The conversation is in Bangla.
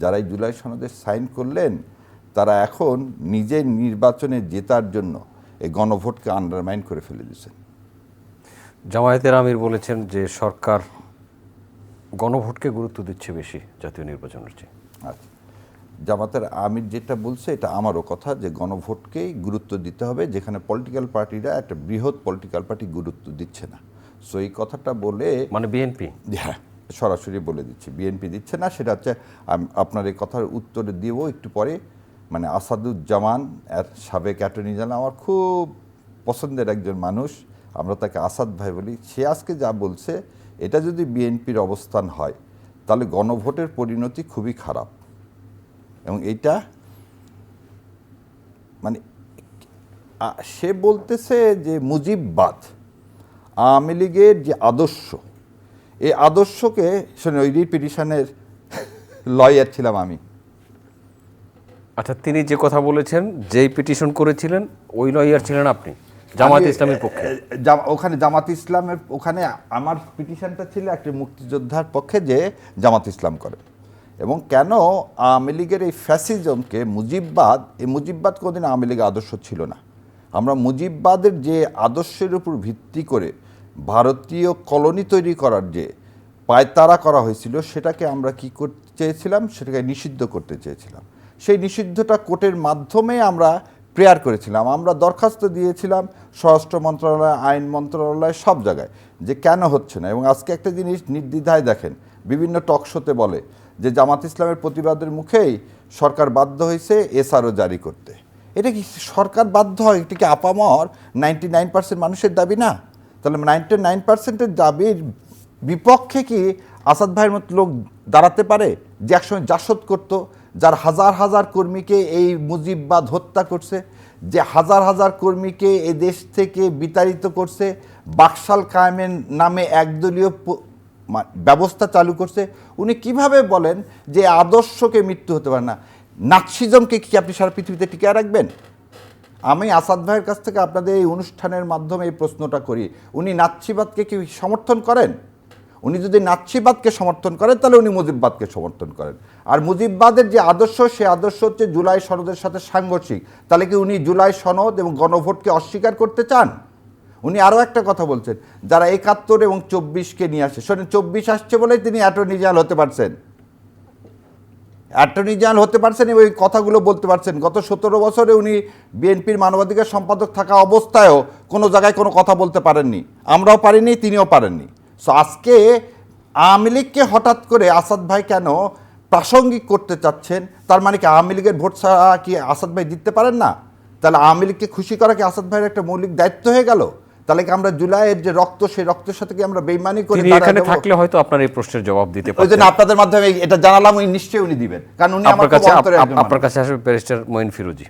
যারা এই জুলাই সনদে সাইন করলেন তারা এখন নিজের নির্বাচনে জেতার জন্য এই গণভোটকে আন্ডারমাইন করে ফেলে দিয়েছেন। জামায়াতের আমির বলেছেন যে সরকার গণভোটকে গুরুত্ব দিচ্ছে বেশি জাতীয় নির্বাচনের চেয়ে। আচ্ছা, জামাতের আমির যেটা বলছে এটা আমারও কথা, যে গণভোটকেই গুরুত্ব দিতে হবে, যেখানে পলিটিক্যাল পার্টিরা একটা বৃহৎ পলিটিক্যাল পার্টি গুরুত্ব দিচ্ছে না। সো এই কথাটা বলে মানে বিএনপি, হ্যাঁ সরাসরি বলে দিচ্ছি বিএনপি দিচ্ছে না। সেটা হচ্ছে আপনার এই কথার উত্তরে দিব একটু পরে। মানে আসাদুজ্জামান সাবেক অ্যাটর্নি জেনারেল আমার খুব পছন্দের একজন মানুষ, আমরা তাকে আসাদ ভাই বলি। সে আজকে যা বলছে এটা যদি বিএনপির অবস্থান হয় তাহলে গণভোটের পরিণতি খুবই খারাপ। এবং এইটা মানে সে বলতেছে যে মুজিববাদ আওয়ামী লীগের যে আদর্শ, এই আদর্শকে শোনে, ওই রিপিটিশনের লয়ার ছিলাম আমি। আচ্ছা, তিনি যে কথা বলেছেন, যেই পিটিশন করেছিলেন ওই লয়ার ছিলেন আপনি জামাত ইসলামের পক্ষে? ওখানে জামাত ইসলামের ওখানে আমার পিটিশনটা ছিল একটি মুক্তিযোদ্ধার পক্ষে যে জামাত ইসলাম করে। এবং কেন আওয়ামী লীগের এই ফ্যাসিজমকে মুজিববাদ, এই মুজিববাদ কোনোদিন আওয়ামী লীগের আদর্শ ছিল না। আমরা মুজিববাদের যে আদর্শের উপর ভিত্তি করে ভারতীয় কলোনি তৈরি করার যে পায়তারা করা হয়েছিল সেটাকে আমরা কি করতে চেয়েছিলাম, সেটাকে নিষিদ্ধ করতে চেয়েছিলাম। সেই নিষিদ্ধটা কোর্টের মাধ্যমে আমরা প্রেয়ার করেছিলাম, আমরা দরখাস্ত দিয়েছিলাম স্বরাষ্ট্র মন্ত্রণালয়, আইন মন্ত্রণালয়, সব জায়গায়, যে কেন হচ্ছে না। এবং আজকে একটা জিনিস নির্দ্বিধায় দেখেন, বিভিন্ন টক শোতে বলে যে জামাত ইসলামের প্রতিবাদের মুখেই সরকার বাধ্য হয়েছে এসআরও জারি করতে। এটা কি সরকার বাধ্য হয়? এটা কি আপামর 99% মানুষের দাবি না? তাহলে 99%-এর দাবির বিপক্ষে কি আসাদ ভাইয়ের মতো লোক দাঁড়াতে পারে, যে একসময় জাসদ করতো, যার হাজার হাজার কর্মীকে এই মুজিববাদ হত্যা করছে, যে হাজার হাজার কর্মীকে এ দেশ থেকে বিতাড়িত করছে, বাকশাল কায়েমের নামে একদলীয় ব্যবস্থা চালু করছে? উনি কিভাবে বলেন যে আদর্শকে মৃত্যু হতে পারে না? নাৎসিজমকে কি আপনি সারা পৃথিবীতে টিকিয়ে রাখবেন? আমি আসাদ ভাইয়ের কাছ থেকে আপনাদের এই অনুষ্ঠানের মাধ্যমে এই প্রশ্নটা করি, উনি নাৎসিবাদকে কি সমর্থন করেন? উনি যদি নাৎসিবাদকে সমর্থন করেন তাহলে উনি মুজিববাদকে সমর্থন করেন। আর মুজিববাদের যে আদর্শ, সে আদর্শ হচ্ছে জুলাই সনদের সাথে সাংঘর্ষিক। তাহলে কি উনি জুলাই সনদ এবং গণভোটকে অস্বীকার করতে চান? উনি আরও একটা কথা বলছেন, যারা ৭১ এবং ২৪কে নিয়ে আসে, শোনেন ২৪ আসছে বলেই তিনি অ্যাটর্নি জেনারেল হতে পারছেন, অ্যাটর্নি জেনারেল হতে পারছেন এবং ওই কথাগুলো বলতে পারছেন। গত ১৭ বছরে উনি বিএনপির মানবাধিকার সম্পাদক থাকা অবস্থায়ও কোনো জায়গায় কোনো কথা বলতে পারেননি, আমরাও পারিনি, তিনিও পারেননি। সো আজকে আওয়ামী লীগকে হঠাৎ করে আসাদ ভাই কেন প্রাসঙ্গিক করতে চাচ্ছেন? তার মানে কি আওয়ামী লীগের ভোট ছাড়া কি আসাদ ভাই জিততে পারেন না? তাহলে আওয়ামী লীগকে খুশি করা কি আসাদ ভাইয়ের একটা মৌলিক দায়িত্ব হয়ে গেল? তাহলে কি আমরা জুলাইয়ের যে রক্ত, সেই রক্তের সাথে কি আমরা বেইমানি করে? এখানে থাকলে হয়তো আপনার এই প্রশ্নের জবাব দিতে পারতেন। ওই জন্য আপনাদের মাধ্যমে এটা জানালাম, নিশ্চয়ই উনি দিবেন, কারণ উনি আমার কাছে আপনার কাছে আসবে ব্যারিস্টার মঈন ফিরোজী।